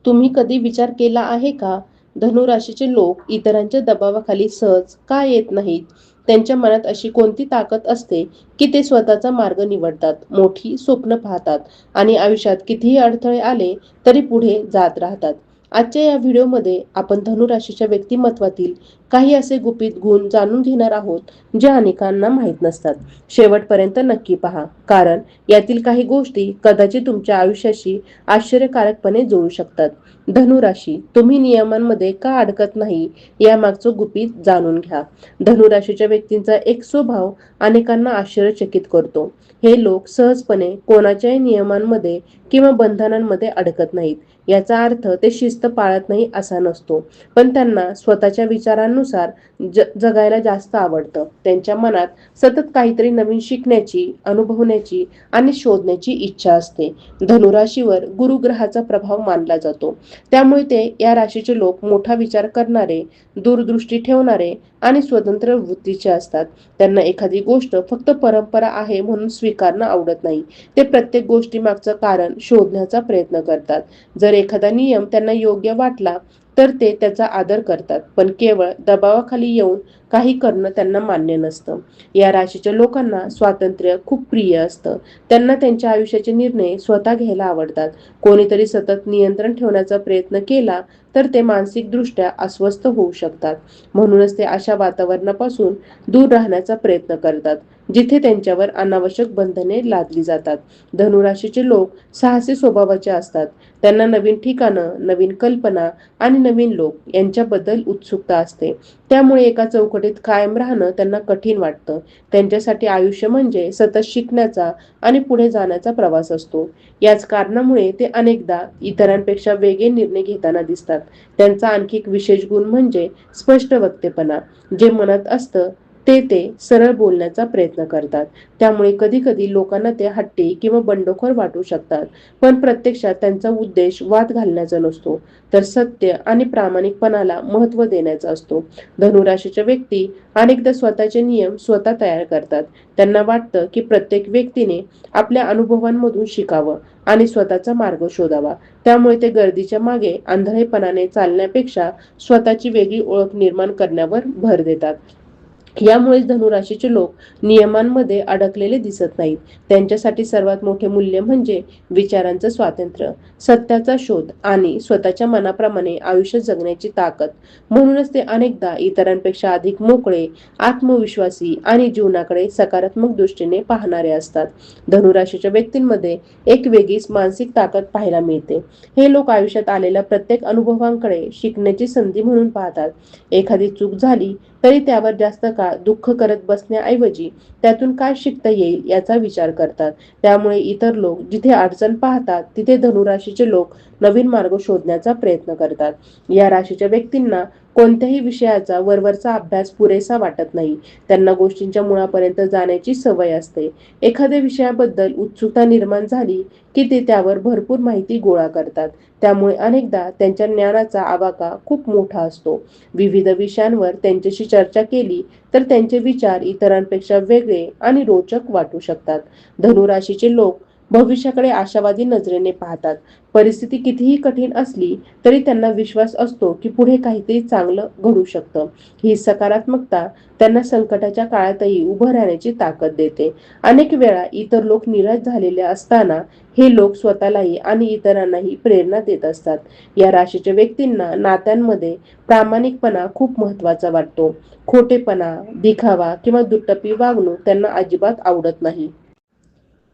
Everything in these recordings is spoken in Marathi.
तुम्ही कधी विचार केला आहे का? धनुराशीचे लोक इतरांच्या दबावाखाली सहज का येत नाहीत? त्यांच्या मनात अशी कोणती ताकद असते की ते स्वतःचा मार्ग निवडतात, मोठी स्वप्न पाहतात आणि आयुष्यात कितीही अडथळे आले तरी पुढे जात राहतात. आजच्या या व्हिडिओमध्ये आपण धनुराशीच्या व्यक्तिमत्वातील काही असे गुपित गुण जाणून घेणार आहोत, जे अनेकांना माहीत नसतात. शेवटपर्यंत नक्की पहा, कारण यातील काही गोष्टी कदाचित तुमच्या आयुष्याशी आश्चर्यकारकपणे जुळू शकतात. धनुराशी, तुम्ही नियमांमध्ये का अडकत नाही यामागचं गुपित जाणून घ्या. धनुराशीच्या व्यक्तींचा एक स्वभाव अनेकांना आश्चर्यचकित करतो. हे लोक सहजपणे कोणाच्याही नियमांमध्ये किंवा बंधनांमध्ये अडकत नाहीत. याचा अर्थ ते शिस्त पाळत नाही असा नसतो, पण त्यांना स्वतःच्या विचारांनुसार जगायला जास्त आवडतं. त्यांच्या मनात सतत काहीतरी नवीन शिकण्याची, अनुभवण्याची आणि शोधण्याची इच्छा असते. धनुराशीवर गुरुग्रहाचा प्रभाव मानला जातो, त्यामुळे ते या राशीचे लोक मोठा विचार करणारे, दूरदृष्टी ठेवणारे आणि स्वतंत्र वृत्तीचे असतात. त्यांना एखादी गोष्ट फक्त परंपरा आहे म्हणून स्वीकारणं आवडत नाही. ते प्रत्येक गोष्टीमागचं कारण शोधण्याचा प्रयत्न करतात. जर एखादा नियम त्यांना योग्य वाटला तर ते त्याचा आदर करतात, पण केवळ दबावाखाली येऊन काही करणं त्यांना मान्य नसतं. या राशीच्या लोकांना स्वातंत्र्य खूप प्रिय असतं. त्यांना त्यांच्या आयुष्याचे निर्णय स्वतः घ्यायला आवडतात. कोणीतरी सतत नियंत्रण ठेवण्याचा प्रयत्न केला तर ते मानसिकदृष्ट्या अस्वस्थ होऊ शकतात. म्हणूनच ते अशा वातावरणापासून दूर राहण्याचा प्रयत्न करतात, जिथे त्यांच्यावर अनावश्यक बंधने लादली जातात. धनुराशीचे लोक साहसी स्वभावाचे असतात. त्यांना नवीन ठिकाणं, नवीन कल्पना आणि नवीन लोक यांच्याबद्दल उत्सुकता असते. त्यामुळे एका चौकटीत कायम राहणं त्यांना कठीण वाटतं. त्यांच्यासाठी आयुष्य म्हणजे सतत शिकण्याचा आणि पुढे जाण्याचा प्रवास असतो. याच कारणामुळे ते अनेकदा इतरांपेक्षा वेगळे निर्णय घेताना दिसतात. त्यांचा आणखी एक विशेष गुण म्हणजे स्पष्ट वक्तेपणा. जे मनात असतं ते सरळ बोलण्याचा प्रयत्न करतात. त्यामुळे कधी कधी लोकांना ते हट्टी किंवा बंडखोर वाटू शकतात, पण प्रत्यक्षात त्यांचा उद्देश वाद घालण्याचा नसतो, तर सत्य आणि प्रामाणिकपणाला महत्त्व देण्याचा असतो. धनुराशीच्या व्यक्ती अनेकदा स्वतःचे नियम स्वतः तयार करतात. त्यांना वाटतं की प्रत्येक व्यक्तीने आपल्या अनुभवांमधून शिकावं आणि स्वतःचा मार्ग शोधावा. त्यामुळे ते गर्दीच्या मागे आंधळेपणाने चालण्यापेक्षा स्वतःची वेगळी ओळख निर्माण करण्यावर भर देतात. यामुळेच धनुराशीचे लोक नियमांमध्ये अडकलेले दिसत नाहीत. त्यांच्यासाठी सर्वात मोठे मूल्य म्हणजे विचारांचं स्वातंत्र्य, सत्याचा शोध आणि स्वतःच्या मनाप्रमाणे आयुष्य जगण्याची ताकद. म्हणूनच ते अनेकदा इतरांपेक्षा अधिक मोकळे, आत्मविश्वासी आणि जीवनाकडे सकारात्मक दृष्टीने पाहणारे असतात. धनुराशीच्या व्यक्तींमध्ये एक वेगळीच मानसिक ताकद पाहायला मिळते. हे लोक आयुष्यात आलेल्या प्रत्येक अनुभवांकडे शिकण्याची संधी म्हणून पाहतात. एखादी चूक झाली तरी त्यावर जास्त काळ दुःख करत बसण्याऐवजी त्यातून काय शिकता येईल याचा विचार करतात. त्यामुळे इतर लोक जिथे अडचण पाहतात तिथे धनुराशीचे लोक नवीन मार्ग शोधण्याचा प्रयत्न करतात. या राशीच्या व्यक्तींना कोणत्याही विषयाचा वरवरचा अभ्यास पुरेसा वाटत नाही. त्यांना गोष्टींच्या मुळापर्यंत जाण्याची सवय असते. एखाद्या विषयाबद्दल उत्सुकता निर्माण झाली की ते त्यावर भरपूर माहिती गोळा करतात. त्यामुळे अनेकदा त्यांच्या ज्ञानाचा आवाका खूप मोठा असतो. विविध विषयांवर त्यांच्याशी चर्चा केली तर त्यांचे विचार इतरांपेक्षा वेगळे आणि रोचक वाटू शकतात. धनुराशीचे लोक भविष्याकडे आशावादी नजरेने पाहतात. परिस्थिती कितीही कठीण असली तरी त्यांना विश्वास असतो की पुढे काहीतरी चांगलं घडू शकतं. ही सकारात्मकता त्यांना संकटाच्या काळातही उभं राहण्याची ताकद देते. अनेक वेळा इतर लोक निराश झालेले असताना हे लोक स्वतःलाही आणि इतरांनाही प्रेरणा देत असतात. या राशीच्या व्यक्तींना नात्यांमध्ये प्रामाणिकपणा खूप महत्त्वाचा वाटतो. खोटेपणा, दिखावा किंवा दुटप्पी वागणूक त्यांना अजिबात आवडत नाही.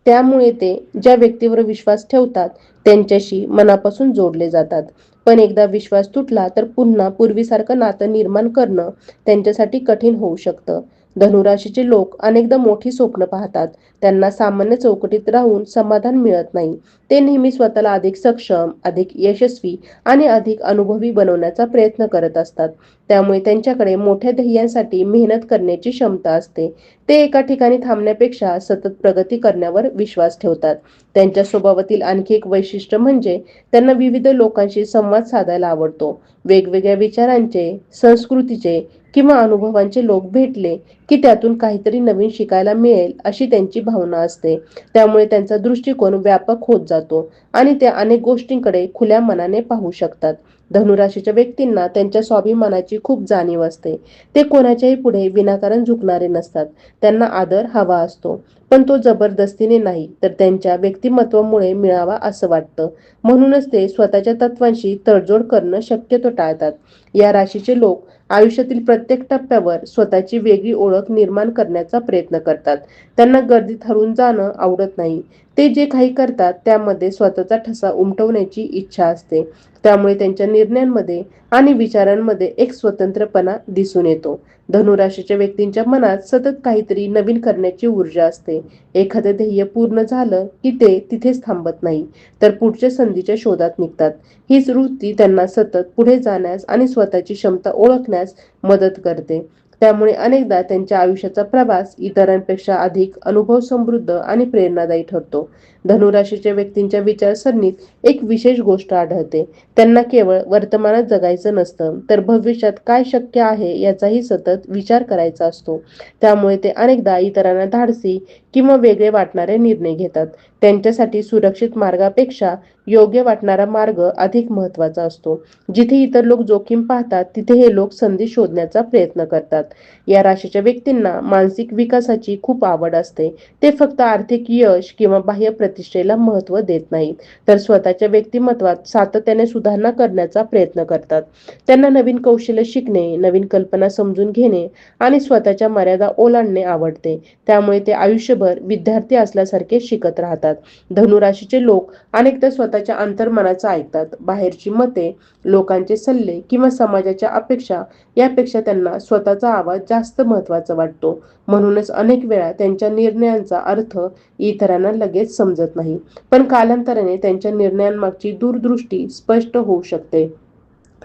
त्यामुळे ते ज्या व्यक्तीवर विश्वास ठेवतात त्यांच्याशी मनापासून जोडले जातात. पण एकदा विश्वास तुटला तर पुन्हा पूर्वीसारखं नातं निर्माण करणं त्यांच्यासाठी कठीण होऊ शकतं. धनुराशीचे लोक अनेकदा मोठी स्वप्न पाहतात. त्यांना सामान्य चौकटीत राहून समाधान मिळत नाही. ते नेहमी स्वतःला अधिक सक्षम, अधिक यशस्वी आणि अधिक अनुभवी बनवण्याचा प्रयत्न करत असतात. त्यामुळे त्यांच्याकडे मोठ्या ध्येयांसाठी मेहनत करण्याची क्षमता असते. ते एका ठिकाणी थांबण्यापेक्षा सतत प्रगती करण्यावर विश्वास ठेवतात. त्यांच्या स्वभावातील आणखी एक वैशिष्ट्य म्हणजे त्यांना विविध लोकांशी संवाद साधायला आवडतो. वेगवेगळ्या विचारांचे, संस्कृतीचे किंवा अनुभवांचे लोक भेटले की त्यातून काहीतरी नवीन शिकायला मिळेल अशी त्यांची भावना असते. त्यामुळे त्यांचा दृष्टिकोन व्यापक होत जातो आणि ते अनेक गोष्टींकडे खुल्या मनाने पाहू शकतात. धनुराशीच्या व्यक्तींना त्यांच्या स्वाभिमानाची खूप जाणीव असते. ते कोणाच्याही पुढे विनाकारण झुकणारे नसतात. त्यांना आदर हवा असतो, पण तो जबरदस्तीने नाही, तर त्यांच्या व्यक्तिमत्वामुळे मिळावा असं वाटतं. म्हणूनच ते स्वतःच्या तत्वांशी तडजोड करणं शक्यतो टाळतात. या राशीचे लोक आयुष्यातील प्रत्येक टप्प्यावर स्वतःची वेगळी ओळख निर्माण करण्याचा प्रयत्न करतात. त्यांना गर्दीत हरवून जाणं आवडत नाही. ते जे काही करतात त्यामध्ये स्वतःचा ठसा उमटवण्याची इच्छा असते. त्यामुळे त्यांच्या निर्णयांमध्ये आणि विचारांमध्ये एक स्वतंत्रपणा दिसून येतो. धनुराशीच्या व्यक्तींच्या मनात सतत काहीतरी नवीन करण्याची ऊर्जा असते. एखादं ध्येय पूर्ण झालं की ते तिथेच थांबत नाही, तर पुढच्या संधीच्या शोधात निघतात. हीच वृत्ती त्यांना सतत पुढे जाण्यास आणि स्वतःची क्षमता ओळखण्यास मदत करते. त्यामुळे अनेकदा त्यांच्या आयुष्याचा प्रवास इतरांपेक्षा अधिक अनुभव समृद्ध आणि प्रेरणादायी ठरतो. धनुराशीच्या व्यक्तींच्या विचारसरणीत एक विशेष गोष्ट आढळते. त्यांना केवळ वर्तमानात जगायचं नसतं, तर भविष्यात काय शक्य आहे याचाही सतत विचार करायचा असतो. त्यामुळे ते अनेकदा इतरांना धाडसी किंवा वेगळे वाटणारे निर्णय घेतात. त्यांच्यासाठी सुरक्षित मार्गापेक्षा योग्य वाटणारा मार्ग अधिक महत्त्वाचा असतो. जिथे इतर लोक जोखीम पाहतात, तिथे हे लोक संधी शोधण्याचा प्रयत्न करतात. या राशीच्या व्यक्तींना मानसिक विकासाची खूप आवड असते. ते फक्त आर्थिक यश किंवा बाह्य प्रतिष्ठेला महत्त्व देत नाहीत, तर स्वतःच्या व्यक्तिमत्वात सातत्याने सुधारणा करण्याचा प्रयत्न करतात. त्यांना नवीन कौशल्य शिकणे, नवीन कल्पना समजून घेणे आणि स्वतःच्या मर्यादा ओलांडणे आवडते. त्यामुळे ते आयुष्यभर विद्यार्थी असल्यासारखे शिकत राहतात. धनुराशीचे लोक अनेकदा स्वतःच्या अंतर्मनाचं ऐकतात. बाहेरची मते, लोकांचे सल्ले किंवा समाजाच्या अपेक्षा यापेक्षा त्यांना स्वतःचा आवाज जास्त महत्त्वाचा वाटतो. म्हणूनच अनेक वेळा त्यांच्या निर्णयांचा अर्थ इतरांना लगेच समजत नाही, पण कालांतराने त्यांच्या निर्णयांमागची दूरदृष्टी स्पष्ट होऊ शकते.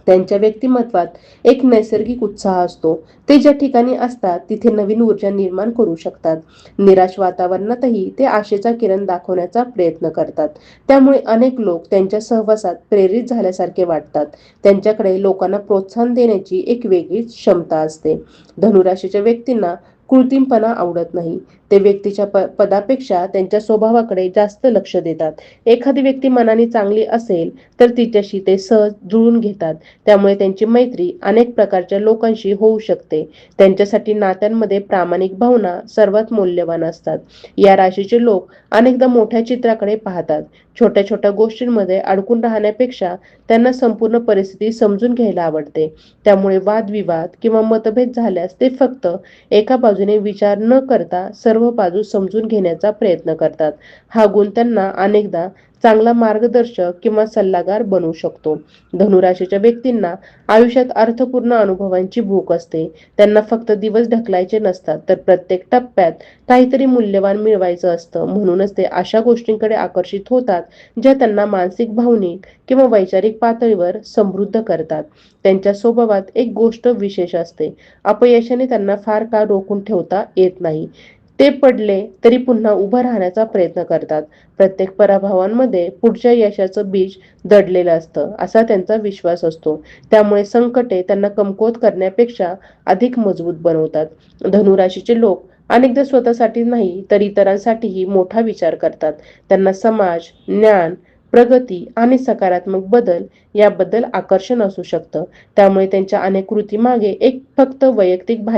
त्यांच्या व्यक्तिमत्वात एक नैसर्गिक उत्साह असतो. ते ज्या ठिकाणी असतात तिथे नवीन ऊर्जा निर्माण करू शकतात. निराश वातावरणातही ते आशेचा किरण दाखवण्याचा प्रयत्न करतात. त्यामुळे अनेक लोक त्यांच्या सहवासात प्रेरित झाल्यासारखे वाटतात. त्यांच्याकडे लोकांना प्रोत्साहन देण्याची एक वेगळीच क्षमता असते. धनुराशीच्या व्यक्तींना कृत्रिमपणा आवडत नाही. ते व्यक्तीच्या पदापेक्षा त्यांच्या स्वभावाकडे जास्त लक्ष देतात. एखादी व्यक्ती मनाने चांगली असेल तर तिच्याशी ते सहज जुळून घेतात. त्यामुळे त्यांची मैत्री अनेक प्रकारच्या लोकांशी होऊ शकते. त्यांच्यासाठी नात्यांमध्ये प्रामाणिक भावना सर्वात मौल्यवान असतात. या राशीचे लोक अनेकदा मोठ्या चित्राकडे पाहतात. छोट्या छोट्या गोष्टींमध्ये अडकून राहण्यापेक्षा त्यांना संपूर्ण परिस्थिती समजून घ्यायला आवडते. त्यामुळे वादविवाद किंवा मतभेद झाल्यास ते फक्त एका बाजूने विचार न करता सर्व बाजू समजून घेण्याचा प्रयत्न करतात. हा गुण त्यांना अनेकदा चांगला मार्गदर्शक किंवा सल्लागार बनवू शकतो. धनुराशीच्या व्यक्तींना आयुष्यात अर्थपूर्ण अनुभवांची भूक असते. त्यांना फक्त दिवस ढकलायचे नसतात, तर प्रत्येक टप्प्यात काहीतरी मूल्यवान मिळवायचं असतं. म्हणूनच ते अशा गोष्टींकडे आकर्षित होतात ज्या त्यांना मानसिक, भावनिक किंवा वैचारिक पातळीवर समृद्ध करतात. त्यांच्या स्वभावात एक गोष्ट विशेष असते. अपयशाने त्यांना फार काळ रोखून ठेवता येत नाही. ते पडले तरी पुन्हा उभं राहण्याचा प्रयत्न करतात. प्रत्येक पराभवांमध्ये पुढच्या यशाचं बीज दडलेलं असतं असा त्यांचा विश्वास असतो. त्यामुळे संकटे त्यांना कमकुवत करण्यापेक्षा अधिक मजबूत बनवतात. धनुराशीचे लोक अनेकदा स्वतःसाठी नाही तर इतरांसाठीही मोठा विचार करतात. त्यांना समाज, ज्ञान, प्रगती आणि सकारात्मक बदल याबद्दल आकर्षण असू शकतं. त्यामुळे त्यांच्या अनेक कृतीमागे एक फक्त वैयक्तिक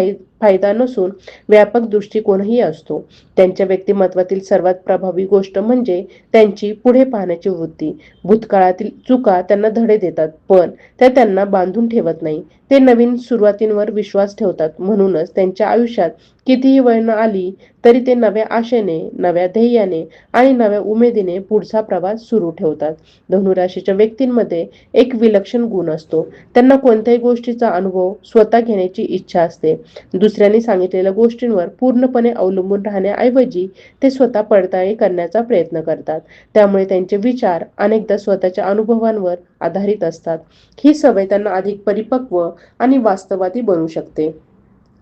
फायदा नसून व्यापक दृष्टिकोनही असतो. त्यांच्या व्यक्तिमत्वातील सर्वात प्रभावी गोष्ट म्हणजे त्यांची पुढे पाहण्याची वृत्ती. भूतकाळातील चुका त्यांना धडे देतात, पण त्या त्यांना बांधून ठेवत नाही. ते नवीन सुरुवातींवर विश्वास ठेवतात. म्हणूनच त्यांच्या आयुष्यात कितीही वळण आली तरी ते नव्या आशेने, नव्या ध्येयाने आणि नव्या उमेदीने पुढचा प्रवास सुरू ठेवतात. धनुराशीच्या व्यक्तींमध्ये एक विलक्षण गुण असतो. त्यांना कोणत्याही गोष्टीचा अनुभव स्वतः घेण्याची इच्छा असते. दुसऱ्यांनी सांगितलेल्या गोष्टींवर पूर्णपणे अवलंबून राहण्याऐवजी ते स्वतः पडताळणी करण्याचा प्रयत्न करतात. त्यामुळे त्यांचे विचार अनेकदा स्वतःच्या अनुभवांवर आधारित असतात. ही सवय त्यांना अधिक परिपक्व आणि वास्तववादी बनवू शकते.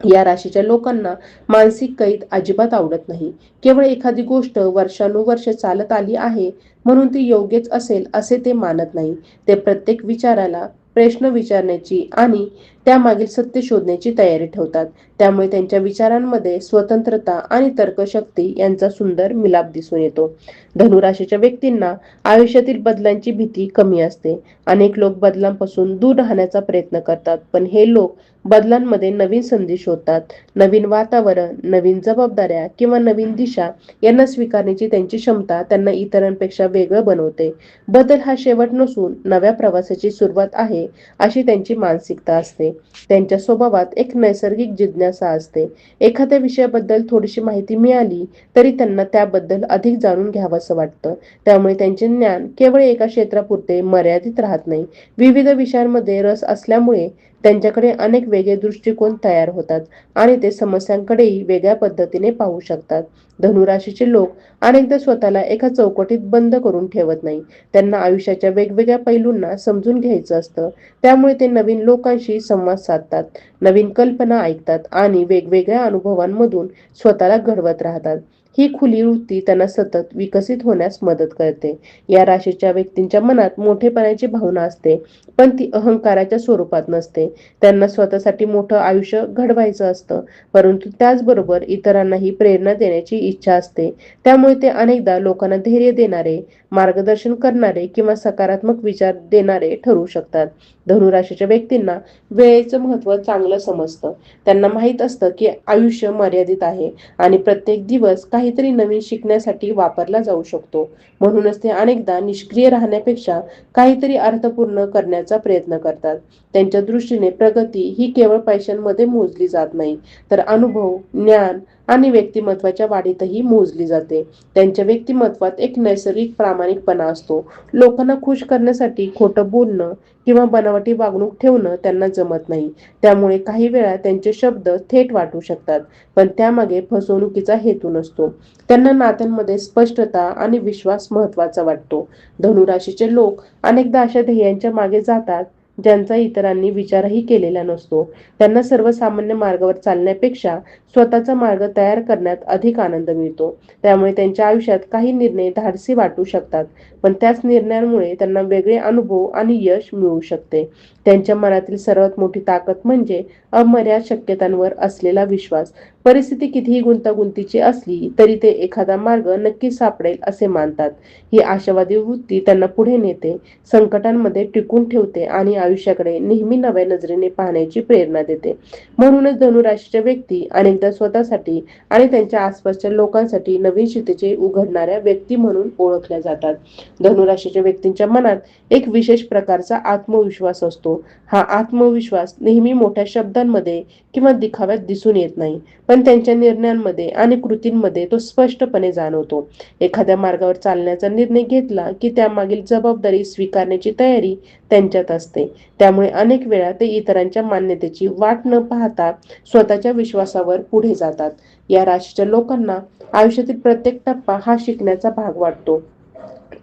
या राशीच्या लोकांना मानसिक कैद अजिबात आवडत नाही. केवळ एखादी गोष्ट वर्षानुवर्ष चालत आली आहे म्हणून ती योग्यच असेल असे ते मानत नाही. ते प्रत्येक विचाराला प्रश्न विचारण्याची आणि त्यामागील सत्य शोधण्याची तयारी ठेवतात. त्यामुळे त्यांच्या विचारांमध्ये स्वतंत्रता आणि तर्कशक्ती यांचा सुंदर मिलाप दिसून येतो. धनुराशीच्या व्यक्तींना आयुष्यातील बदलांची भीती कमी असते. अनेक लोक बदलांपासून दूर राहण्याचा प्रयत्न करतात, पण हे लोक बदलांमध्ये नवीन संधी शोधतात. नवीन वातावरण, नवीन जबाबदाऱ्या किंवा नवीन दिशा यांना स्वीकारण्याची त्यांची क्षमता त्यांना इतरांपेक्षा वेगळं बनवते. बदल हा शेवट नसून नव्या प्रवासाची सुरुवात आहे अशी त्यांची मानसिकता असते. त्यांच्या स्वभावात एक नैसर्गिक जिज्ञासा असते. एखाद्या विषयाबद्दल थोडीशी माहिती मिळाली तरी त्यांना त्याबद्दल अधिक जाणून घ्यावंसं वाटतं. त्यामुळे त्यांचे ज्ञान केवळ एका क्षेत्रापुरते मर्यादित राहत नाही. विविध विषयांमध्ये रस असल्यामुळे त्यांच्याकडे अनेक वेगळे दृष्टिकोन तयार होतात आणि ते समस्यांकडेही वेगळ्या पद्धतीने पाहू शकतात. धनुराशीचे लोक अनेकदा स्वतःला एका चौकटीत बंद करून ठेवत नाही. त्यांना आयुष्याच्या वेगवेगळ्या पैलूंना समजून घ्यायचं असतं. त्यामुळे ते नवीन लोकांशी संवाद साधतात, नवीन कल्पना ऐकतात आणि वेगवेगळ्या अनुभवांमधून स्वतःला घडवत राहतात. ही खुली वृत्ती त्यांना सतत विकसित होण्यास मदत करते. या राशीच्या व्यक्तींच्या मनात मोठेपणाची भावना असते, पण ती अहंकाराच्या स्वरूपात नसते. त्यांना स्वतःसाठी मोठं आयुष्य घडवायचं असतं, परंतु त्याचबरोबर इतरांनाही प्रेरणा देण्याची इच्छा असते. त्यामुळे ते अनेकदा लोकांना धैर्य देणारे, मार्गदर्शन करणारे किंवा सकारात्मक विचार देणारे ठरू शकतात. धनुराशीच्या व्यक्तींना वेळेचं महत्त्व चांगलं समजतं. त्यांना माहीत असतं की आयुष्य मर्यादित आहे आणि प्रत्येक दिवस काहीतरी नवीन शिकण्यासाठी वापरला जाऊ शकतो. म्हणूनच ते अनेकदा निष्क्रिय राहण्यापेक्षा काहीतरी अर्थपूर्ण करण्याचा प्रयत्न करतात. त्यांच्या दृष्टीने प्रगती ही केवळ पैशांमध्ये मोजली जात नाही, तर अनुभव, ज्ञान आणि व्यक्तिमत्वाच्या वाढीतही मोजली जाते. त्यांच्या व्यक्तिमत्वात एक नैसर्गिक प्रामाणिकपणा असतो. लोकांना खुश करण्यासाठी खोटं बोलणं किंवा बनावटी वागणूक ठेवणं त्यांना जमत नाही. त्यामुळे काही वेळा त्यांचे शब्द थेट वाटू शकतात, पण त्यामागे फसवणुकीचा हेतू नसतो. त्यांना नात्यांमध्ये स्पष्टता आणि विश्वास महत्त्वाचा वाटतो. धनुराशीचे लोक अनेकदा अशा ध्येयांच्या मागे जातात ज्यांचा इतरांनी विचारही केलेला नसतो. त्यांना सर्वसामान्य मार्गावर चालण्यापेक्षा स्वतःचा मार्ग तयार करण्यात अधिक आनंद मिळतो. त्यामुळे त्यांच्या आयुष्यात काही निर्णय धाडसी वाटू शकतात, पण त्याच निर्णयांमुळे त्यांना वेगळे अनुभव आणि यश मिळू शकते. त्यांच्या मनातील सर्वात मोठी ताकद म्हणजे अमर्याद शक्यतांवर असलेला विश्वास. परिस्थिती कितीही गुंतागुंतीची असली तरी ते एखादा मार्ग नक्की सापडेल असे मानतात. ही आशावादी वृत्ती त्यांना पुढे नेते, संकटांमध्ये टिकून ठेवते आणि आयुष्याकडे नेहमी नव्या नजरेने पाहण्याची प्रेरणा देते. म्हणूनच धनुराशीच्या व्यक्ती अनेकदा स्वतःसाठी आणि त्यांच्या आसपासच्या लोकांसाठी नवीन क्षितिजे उघडणाऱ्या व्यक्ती म्हणून ओळखल्या जातात. धनुराशीच्या व्यक्तींच्या मनात एक विशेष प्रकारचा आत्मविश्वास असतो. हा आत्मविश्वास नेहमी मोठ्या शब्दांमध्ये किंवा दिखाव्यात दिसून येत नाही, पण त्यांच्या निर्णयांमध्ये आणि कृतींमध्ये तो स्पष्टपणे जाणवतो. एखाद्या मार्गावर चालण्याचा निर्णय घेतला की त्यामागील जबाबदारी स्वीकारण्याची तयारी त्यांच्यात असते. त्यामुळे अनेक वेळा ते इतरांच्या मान्यतेची वाट न पाहता स्वतःच्या विश्वासावर पुढे जातात. या राशीच्या लोकांना आयुष्यातील प्रत्येक टप्पा हा शिकण्याचा भाग वाटतो.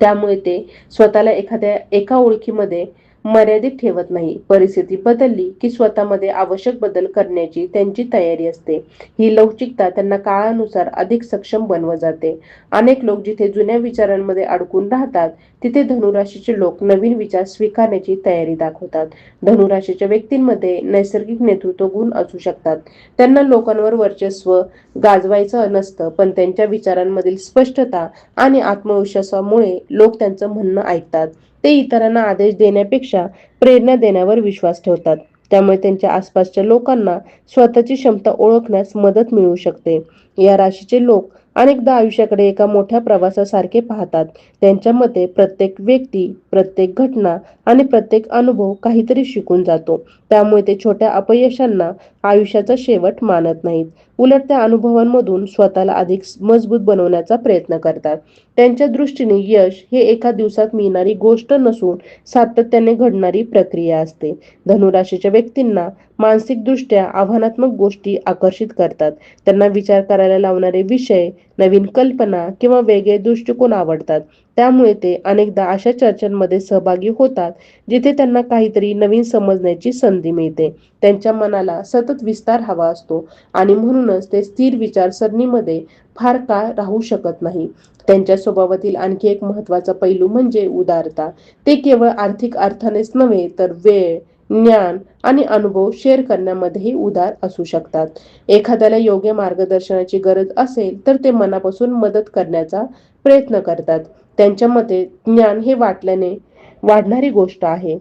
त्यामुळे ते स्वतःला एखाद्या एका ओळखीमध्ये मर्यादित ठेवत नाही. परिस्थिती बदलली की स्वतःमध्ये आवश्यक बदल करण्याची त्यांची तयारी असते. ही लवचिकता त्यांना काळानुसार अधिक सक्षम बनवत जाते. अनेक लोक जिथे जुन्या विचारांमध्ये अडकून राहतात तिथे धनुराशीचे लोक नवीन विचार स्वीकारण्याची तयारी दाखवतात. धनुराशीच्या व्यक्तींमध्ये नैसर्गिक नेतृत्व गुण असू शकतात. त्यांना लोकांवर वर्चस्व गाजवायचं नसतं, पण त्यांच्या विचारांमधील स्पष्टता आणि आत्मविश्वासामुळे लोक त्यांचं म्हणणं ऐकतात. ते इतरांना आदेश देण्यापेक्षा प्रेरणा देण्यावर विश्वास ठेवतात. त्यामुळे त्यांच्या आसपासच्या लोकांना स्वतःची क्षमता ओळखण्यास मदत मिळू शकते. या राशीचे लोक अनेकदा आयुष्याकडे एका मोठ्या प्रवासासारखे पाहतात. त्यांच्या मते प्रत्येक व्यक्ती, प्रत्येक घटना आणि प्रत्येक अनुभव काहीतरी शिकून जातो. त्यामुळे ते छोट्या अपयशांना आयुष्याचा शेवट मानत नाहीत. उलट त्या अनुभवांमधून स्वतःला अधिक मजबूत बनवण्याचा प्रयत्न करतात. त्यांच्या दृष्टीने यश हे एका दिवसात मिळणारी गोष्ट नसून सातत्याने घडणारी प्रक्रिया असते. धनुराशीच्या व्यक्तींना मानसिकदृष्ट्या आव्हानात्मक गोष्टी आकर्षित करतात. त्यांना विचार करायला लावणारे विषय, नवीन कल्पना किंवा वेगळे दृष्टिकोन आवडतात. त्यामुळे ते अनेकदा अशा चर्चांमध्ये सहभागी होतात जिथे त्यांना काहीतरी नवीन समजण्याची संधी मिळते. त्यांच्या मनाला सतत विस्तार हवा असतो आणि म्हणूनच ते स्थिर विचारसरणीमध्ये फार काळ राहू शकत नाही. त्यांच्या स्वभावातील आणखी एक महत्त्वाचा पैलू म्हणजे उदारता. ते केवळ आर्थिक अर्थानेच नव्हे तर वेळ, ज्ञान आणि अनुभव शेअर करण्यामध्येही उदार असू शकतात. एखाद्याला योग्य मार्गदर्शनाची गरज असेल तर ते मनापासून मदत करण्याचा प्रयत्न करतात. त्यांच्या मते ज्ञान हे वाटल्याने वाढणारी गोष्ट आहे.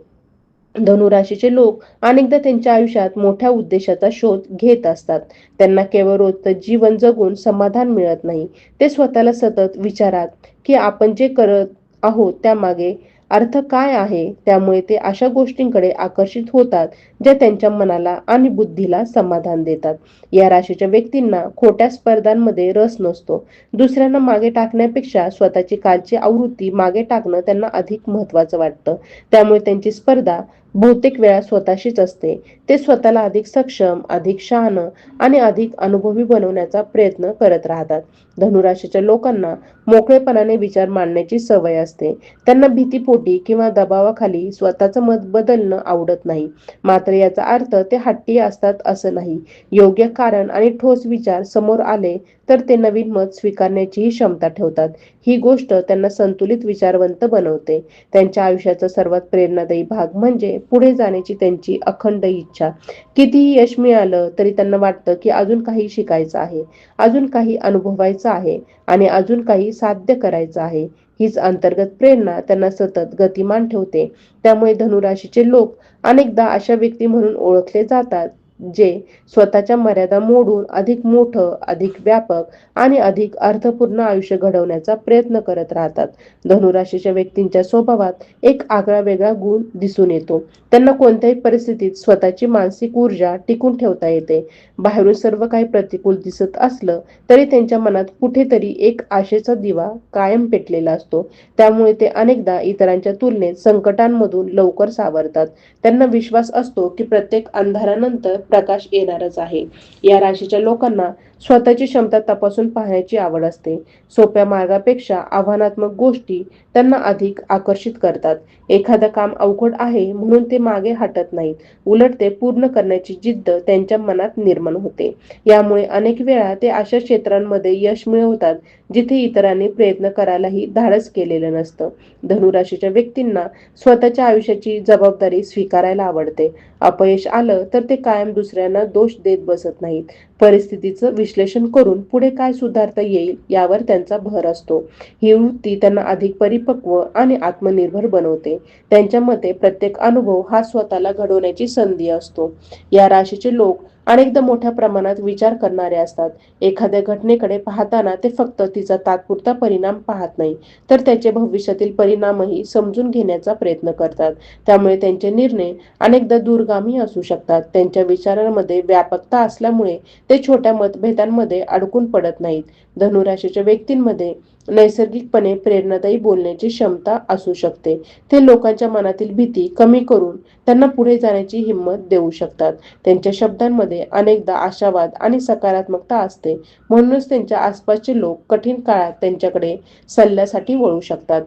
धनुराशीचे लोक अनेकदा त्यांच्या आयुष्यात मोठ्या उद्देशाचा शोध घेत असतात. त्यांना केवळ रोजचं जीवन जगून समाधान मिळत नाही. ते स्वतःला सतत विचारात की आपण जे करत आहोत त्यामागे अर्थ काय आहे. त्यामुळे ते अशा गोष्टींकडे आकर्षित होतात ज्या त्यांच्या मनाला आणि बुद्धीला समाधान देतात. या राशीच्या व्यक्तींना खोट्या स्पर्धांमध्ये रस नसतो. दुसऱ्यांना मागे टाकण्यापेक्षा स्वतःची कालची आवृत्ती मागे टाकणं त्यांना अधिक महत्त्वाचं वाटतं. त्यामुळे त्यांची स्पर्धा बहुतेक वेळा स्वतःशीच असते. ते स्वतःला अधिक सक्षम, अधिक शहाणं आणि अधिक अनुभवी बनवण्याचा प्रयत्न करत राहतात. धनुराशीच्या लोकांना मोकळेपणाने विचार मांडण्याची सवय असते. त्यांना भीतीपोटी किंवा दबावाखाली स्वतःचं मत बदलणं आवडत नाही. मात्र याचा अर्थ ते हट्टी असतात असं नाही. योग्य कारण आणि ठोस विचार समोर आले तर ते नवीन मत स्वीकारण्याचीही क्षमता ठेवतात. ही गोष्ट त्यांना संतुलित विचारवंत बनवते. त्यांच्या आयुष्याचा सर्वात प्रेरणादायी भाग म्हणजे पुढे जाण्याची त्यांची अखंड इच्छा. कितीही यश मिळालं तरी त्यांना वाटतं की अजून काही शिकायचं आहे, अजून काही अनुभवायचं आहे आणि अजून काही साध्य करायचं आहे. हीच अंतर्गत प्रेरणा त्यांना सतत गतिमान ठेवते. त्यामुळे धनुराशीचे लोक अनेकदा अशा व्यक्ती म्हणून ओळखले जातात जे स्वतःच्या मर्यादा मोडून अधिक मोठं, अधिक व्यापक आणि अधिक अर्थपूर्ण आयुष्य घडवण्याचा प्रयत्न करत राहतात. धनुराशीच्या व्यक्तींच्या स्वभावात एक आगळा वेगळा गुण दिसून येतो. त्यांना कोणत्याही परिस्थितीत स्वतःची मानसिक ऊर्जा टिकून ठेवता येते. बाहेरून सर्व काही प्रतिकूल दिसत असलं तरी त्यांच्या मनात कुठेतरी एक आशेचा दिवा कायम पेटलेला असतो. त्यामुळे ते अनेकदा इतरांच्या तुलनेत संकटांमधून लवकर सावरतात. त्यांना विश्वास असतो की प्रत्येक अंधारानंतर प्रकाश येणारच आहे. या राशीच्या लोकांना स्वतःची क्षमता तपासून पाहण्याची आवड असते. सोप्या मार्गापेक्षा आव्हानात्मक गोष्टी त्यांना अधिक आकर्षित करतात. एखादं काम अवघड आहे म्हणून ते मागे हटत नाहीत. उलट ते पूर्ण करण्याची जिद्द त्यांच्या मनात निर्माण होते. यामुळे अनेक वेळा ते अशा क्षेत्रांमध्ये यश मिळवतात जिथे इतरांनी प्रयत्न करायलाही धाडस केलेलं नसतं. धनुराशीच्या व्यक्तींना स्वतःच्या आयुष्याची जबाबदारी स्वीकारायला आवडते. अपयश आलं तर ते कायम दुसऱ्यांना दोष देत बसत नाहीत. परिस्थितीचं विश्लेषण करून पुढे काय सुधारता येईल यावर त्यांचा भर असतो. ही वृत्ती त्यांना अधिक परिपक्व आणि आत्मनिर्भर बनवते. त्यांच्या मते प्रत्येक अनुभव हा स्वतःला घडवण्याची संधी असतो. या राशीचे लोक अनेकदा मोठ्या प्रमाणात विचार करणारे असतात. एखाद्या घटनेकडे पाहताना ते फक्त तिचा तात्पुरता परिणाम पाहत नाही तर त्याचे भविष्यातील परिणामही समजून घेण्याचा प्रयत्न करतात. त्यामुळे त्यांचे निर्णय अनेकदा दूरगामी असू शकतात. त्यांच्या विचारांमध्ये व्यापकता असल्यामुळे ते छोट्या मतभेदांमध्ये अडकून पडत नाहीत. धनुराशीच्या व्यक्तींमध्ये नैसर्गिकपणे प्रेरणादायी बोलण्याची क्षमता असू शकते. ते लोकांच्या मनातील भीती कमी करून त्यांना पुढे जाण्याची हिंमत देऊ शकतात. त्यांच्या शब्दांमध्ये अनेकदा आशावाद आणि सकारात्मकता असते. म्हणूनच त्यांच्या आसपासचे लोक कठीण काळात त्यांच्याकडे सल्ल्यासाठी वळू शकतात.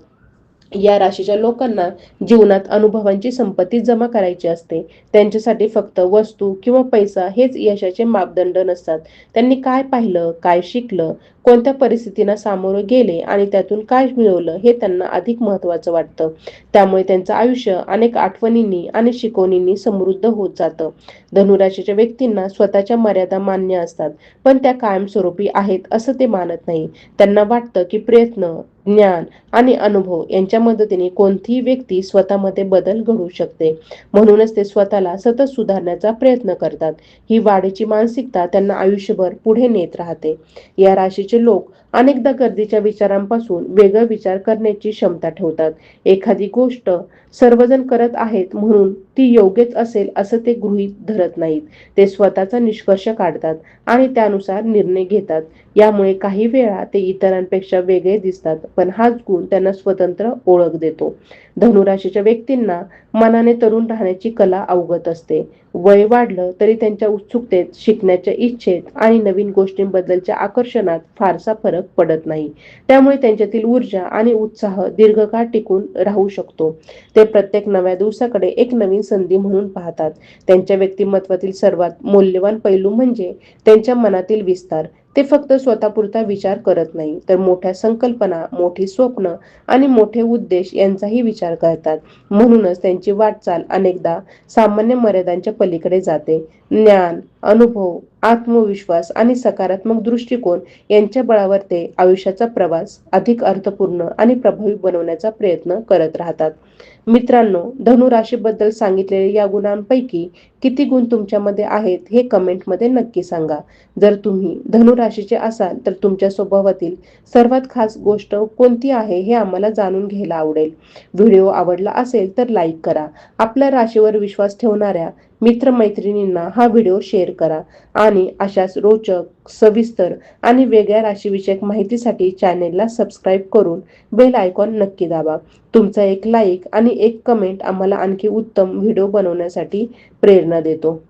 या राशीच्या लोकांना जीवनात अनुभवांची संपत्ती जमा करायची असते. त्यांच्यासाठी फक्त वस्तू किंवा पैसा हेच यशाचे मापदंड नसतात. त्यांनी काय पाहिलं, काय शिकलं, कोणत्या परिस्थितींना सामोरे गेले आणि त्यातून काय मिळवलं हे त्यांना अधिक महत्त्वाचं वाटतं. त्यामुळे त्यांचं आयुष्य अनेक आठवणींनी आणि शिकवणींनी समृद्ध होत जातं. धनुराशीच्या व्यक्तींना स्वतःच्या मर्यादा मान्य असतात पण त्या कायमस्वरूपी आहेत असं ते मानत नाही. त्यांना वाटतं की प्रयत्न, ज्ञान आणि अनुभव यांच्या मदतीने कोणतीही व्यक्ती स्वतःमध्ये बदल घडवू शकते. म्हणूनच ते स्वतःला सतत सुधारण्याचा प्रयत्न करतात. ही वाढीची मानसिकता त्यांना आयुष्यभर पुढे नेत राहते. या राशीचे लोक अनेकदा गर्दीच्या विचारांपासून वेगळा विचार करण्याची क्षमता ठेवतात. एखादी गोष्ट सर्वजण करत आहेत म्हणून ती योग्यच असेल असं ते गृहीत धरत नाहीत. ते स्वतःचा निष्कर्ष काढतात आणि त्यानुसार निर्णय घेतात. यामुळे काही वेळा ते इतरांपेक्षा वेगळे दिसतात पण हाच गुण त्यांना स्वतंत्र ओळख देतो. धनुराशीच्या व्यक्तींना मनाने तरुण राहण्याची कला अवगत असते. वय वाढलं तरी त्यांच्या उत्सुकतेत, शिकण्याच्या इच्छेत आणि नवीन गोष्टींबद्दलच्या आकर्षणात फारसा फरक पडत नाही. त्यामुळे त्यांच्यातील ऊर्जा आणि उत्साह दीर्घकाळ टिकून राहू शकतो. ते प्रत्येक नव्या दिवसाकडे एक नवीन संधी म्हणून पाहतात. त्यांच्या व्यक्तिमत्वातील सर्वात मौल्यवान पैलू म्हणजे त्यांच्या मनातील विस्तार. ते फक्त स्वतःपुरता विचार करत नाही, तर मोठ्या संकल्पना, मोठी स्वप्न आणि मोठे उद्देश यांचाही विचार करतात. म्हणूनच त्यांची वाटचाल अनेकदा सामान्य मर्यादांच्या पलीकडे जाते. ज्ञान, अनुभव, आत्मविश्वास आणि सकारात्मक दृष्टिकोन यांच्या बळावर ते आयुष्याचा प्रवास अधिक अर्थपूर्ण आणि प्रभावी बनवण्याचा प्रयत्न करत राहतात. मित्रांनो, धनु राशीबद्दल सांगितलेल्या या गुणांपैकी किती गुण तुमच्यामध्ये आहेत हे कमेंटमध्ये नक्की सांगा. जर तुम्ही धनु राशीचे असाल तर तुमच्या स्वभावातील सर्वात खास गोष्ट कोणती आहे हे आम्हाला जाणून घ्यायला आवडेल. व्हिडिओ आवडला असेल तर लाईक करा. आपल्या राशीवर विश्वास ठेवणाऱ्या मित्रमैत्रिणींना हा व्हिडिओ शेअर करा आणि अशाच रोचक, सविस्तर आणि वेगळ्या राशीविषयक माहितीसाठी चॅनेलला सबस्क्राईब करून बेल आयकॉन नक्की दाबा. तुमचा एक लाईक आणि एक कमेंट आम्हाला आणखी उत्तम व्हिडिओ बनवण्यासाठी प्रेरणा देतो.